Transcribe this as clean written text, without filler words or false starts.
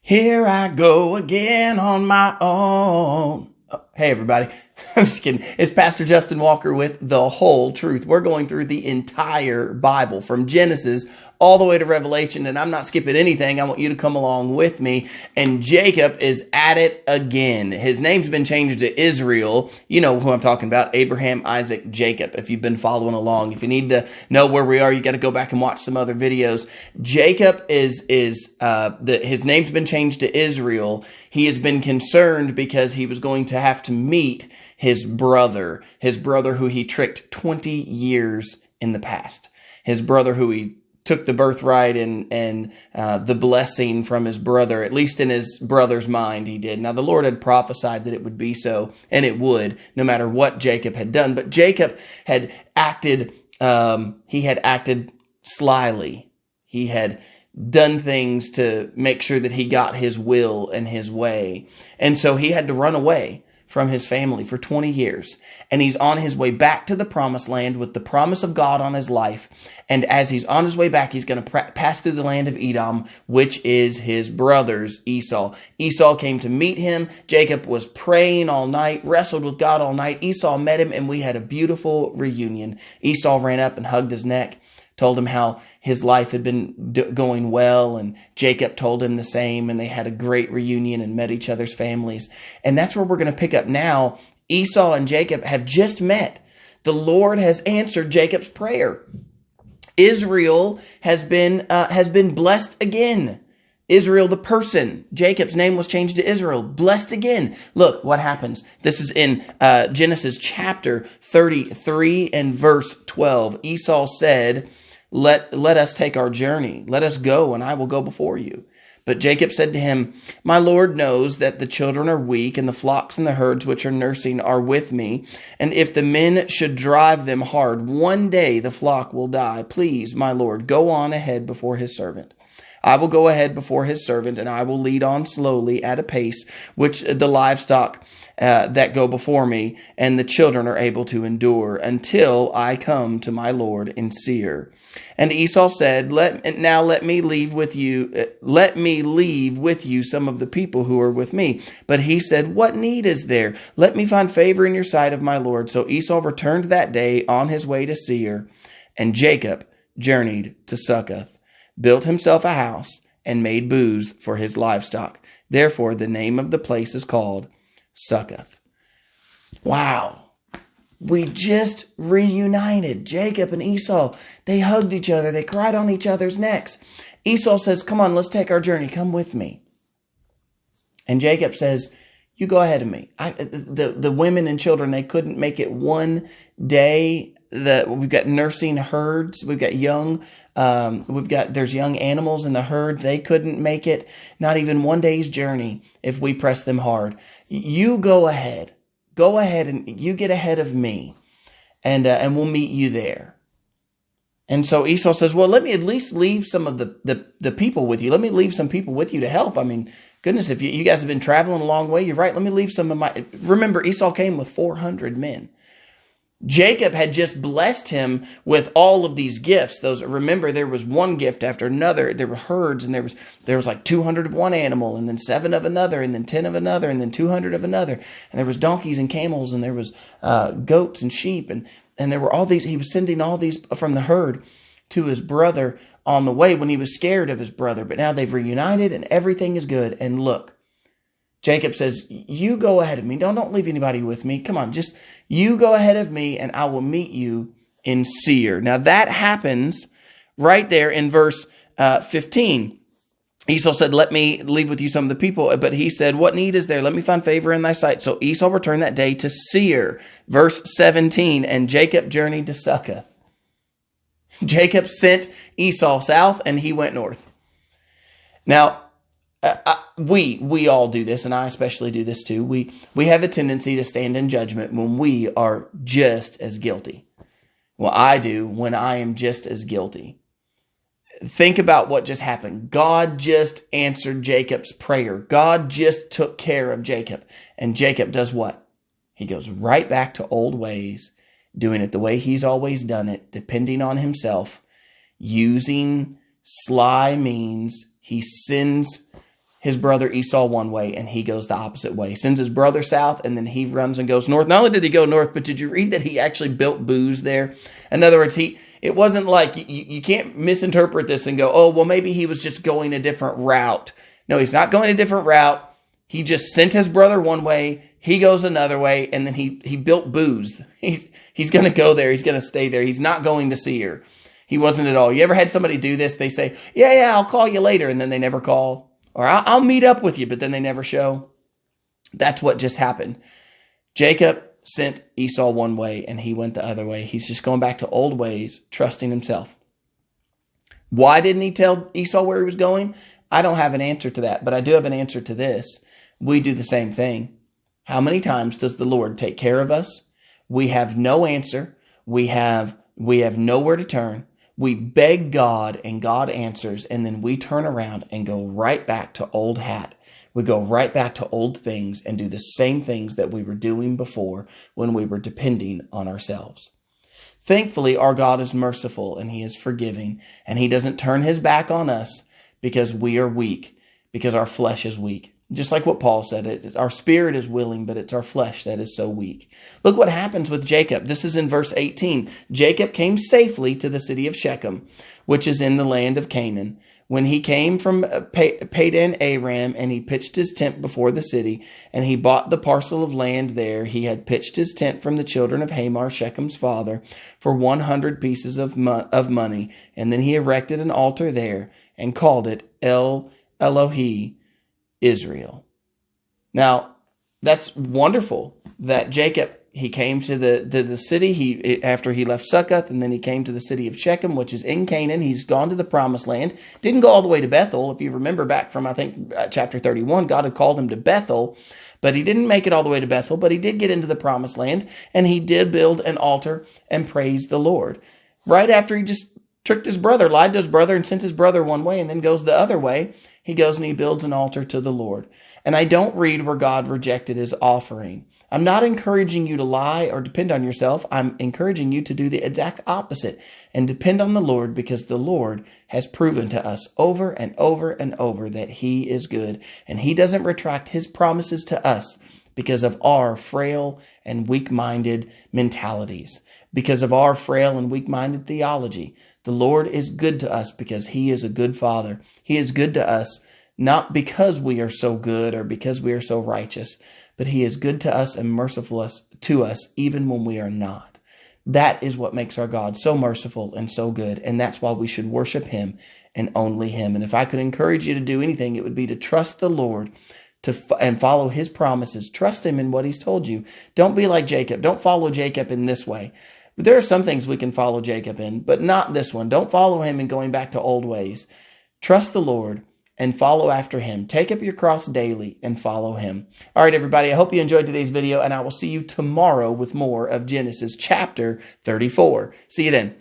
Here I go again on my own. Oh, hey, everybody. I'm just kidding. It's Pastor Justin Walker with The Whole Truth. We're going through the entire Bible from Genesis all the way to Revelation, and I'm not skipping anything. I want you to come along with me. And Jacob is at it again. His name's been changed to Israel. You know who I'm talking about, Abraham, Isaac, Jacob, if you've been following along. If you need to know where we are, you got to go back and watch some other videos. Jacob his name's been changed to Israel. He has been concerned because he was going to have to meet his brother who he tricked 20 years in the past. His brother who he took the birthright and the blessing from his brother, at least in his brother's mind he did. Now the Lord had prophesied that it would be so, and it would, no matter what Jacob had done. But Jacob had acted, he had acted slyly. He had done things to make sure that he got his will and his way. And so he had to run away from his family for 20 years. And he's on his way back to the promised land with the promise of God on his life. And as he's on his way back, he's going to pass through the land of Edom, which is his brother's Esau. Esau came to meet him. Jacob was praying all night, wrestled with God all night. Esau met him, and we had a beautiful reunion. Esau ran up and hugged his neck, told him how his life had been going well, and Jacob told him the same, and they had a great reunion and met each other's families. And that's where we're going to pick up now. Esau and Jacob have just met. The Lord has answered Jacob's prayer. Israel has been blessed again. Israel, the person. Jacob's name was changed to Israel. Blessed again. Look what happens. This is in Genesis chapter 33 and verse 12. Esau said, Let us take our journey. Let us go, and I will go before you. But Jacob said to him, My Lord knows that the children are weak, and the flocks and the herds which are nursing are with me. And if the men should drive them hard, one day the flock will die. Please, my Lord, go on ahead before his servant. I will go ahead before his servant, and I will lead on slowly at a pace which the livestock that go before me and the children are able to endure until I come to my Lord in Seir. And Esau said, let me leave with you some of the people who are with me. But he said, What need is there? Let me find favor in your sight of my Lord. So Esau returned that day on his way to Seir, and Jacob journeyed to Succoth, built himself a house, and made booths for his livestock. Therefore, the name of the place is called Succoth. Wow. We just reunited. Jacob and Esau, they hugged each other. They cried on each other's necks. Esau says, Come on, let's take our journey. Come with me. And Jacob says, You go ahead of me. The women and children, they couldn't make it one day. We've got nursing herds. We've got there's young animals in the herd. They couldn't make it. Not even one day's journey if we press them hard. You go ahead. Go ahead and you get ahead of me, and we'll meet you there. And so Esau says, Well, let me at least leave some of the people with you. Let me leave some people with you to help. I mean, goodness, if you guys have been traveling a long way, you're right. Let me leave some of my... Remember, Esau came with 400 men. Jacob had just blessed him with all of these gifts. Remember, there was one gift after another. There were herds, and there was like 200 of one animal, and then 7 of another, and then 10 of another, and then 200 of another. And there was donkeys and camels, and there was goats and sheep, and there were all these. He was sending all these from the herd to his brother on the way when he was scared of his brother. But now they've reunited, and everything is good. And look, Jacob says, You go ahead of me. Don't leave anybody with me. Come on, just you go ahead of me, and I will meet you in Seir. Now that happens right there in verse 15. Esau said, Let me leave with you some of the people. But he said, What need is there? Let me find favor in thy sight. So Esau returned that day to Seir. Verse 17, and Jacob journeyed to Succoth. Jacob sent Esau south, and he went north. Now, we all do this, and I especially do this too. We have a tendency to stand in judgment when we are just as guilty. Well, I do when I am just as guilty. Think about what just happened. God just answered Jacob's prayer. God just took care of Jacob. And Jacob does what? He goes right back to old ways, doing it the way he's always done it, depending on himself, using sly means. He sends his brother Esau one way, and he goes the opposite way. Sends his brother south, and then he runs and goes north. Not only did he go north, but did you read that he actually built booths there? In other words, it wasn't like, you can't misinterpret this and go, oh, well, maybe he was just going a different route. No, he's not going a different route. He just sent his brother one way, he goes another way, and then he built booths. He's going to go there. He's going to stay there. He's not going to see her. He wasn't at all. You ever had somebody do this? They say, yeah, I'll call you later, and then they never call. Or I'll meet up with you, but then they never show. That's what just happened. Jacob sent Esau one way, and he went the other way. He's just going back to old ways, trusting himself. Why didn't he tell Esau where he was going? I don't have an answer to that, but I do have an answer to this. We do the same thing. How many times does the Lord take care of us? We have no answer. We have nowhere to turn. We beg God and God answers, and then we turn around and go right back to old hat. We go right back to old things and do the same things that we were doing before when we were depending on ourselves. Thankfully, our God is merciful and he is forgiving, and he doesn't turn his back on us because we are weak, because our flesh is weak. Just like what Paul said, our spirit is willing, but it's our flesh that is so weak. Look what happens with Jacob. This is in verse 18. Jacob came safely to the city of Shechem, which is in the land of Canaan. When he came from Padan Aram, and he pitched his tent before the city, and he bought the parcel of land there, he had pitched his tent from the children of Hamor, Shechem's father, for 100 pieces of money. And then he erected an altar there and called it El Elohe Israel. Now, that's wonderful that Jacob, he came to the city after he left Succoth, and then he came to the city of Shechem, which is in Canaan. He's gone to the promised land. Didn't go all the way to Bethel. If you remember back from, I think, chapter 31, God had called him to Bethel, but he didn't make it all the way to Bethel, but he did get into the promised land, and he did build an altar and praise the Lord. Right after he just tricked his brother, lied to his brother, and sent his brother one way, and then goes the other way, he goes and he builds an altar to the Lord. And I don't read where God rejected his offering. I'm not encouraging you to lie or depend on yourself. I'm encouraging you to do the exact opposite and depend on the Lord, because the Lord has proven to us over and over and over that he is good. And he doesn't retract his promises to us because of our frail and weak-minded mentalities, because of our frail and weak-minded theology. The Lord is good to us because he is a good Father. He is good to us not because we are so good or because we are so righteous, but he is good to us and merciful to us even when we are not. That is what makes our God so merciful and so good, and that's why we should worship him and only him. And if I could encourage you to do anything, it would be to trust the Lord and follow his promises. Trust him in what he's told you. Don't be like Jacob. Don't follow Jacob in this way. There are some things we can follow Jacob in, but not this one. Don't follow him in going back to old ways. Trust the Lord and follow after him. Take up your cross daily and follow him. All right, everybody, I hope you enjoyed today's video, and I will see you tomorrow with more of Genesis chapter 34. See you then.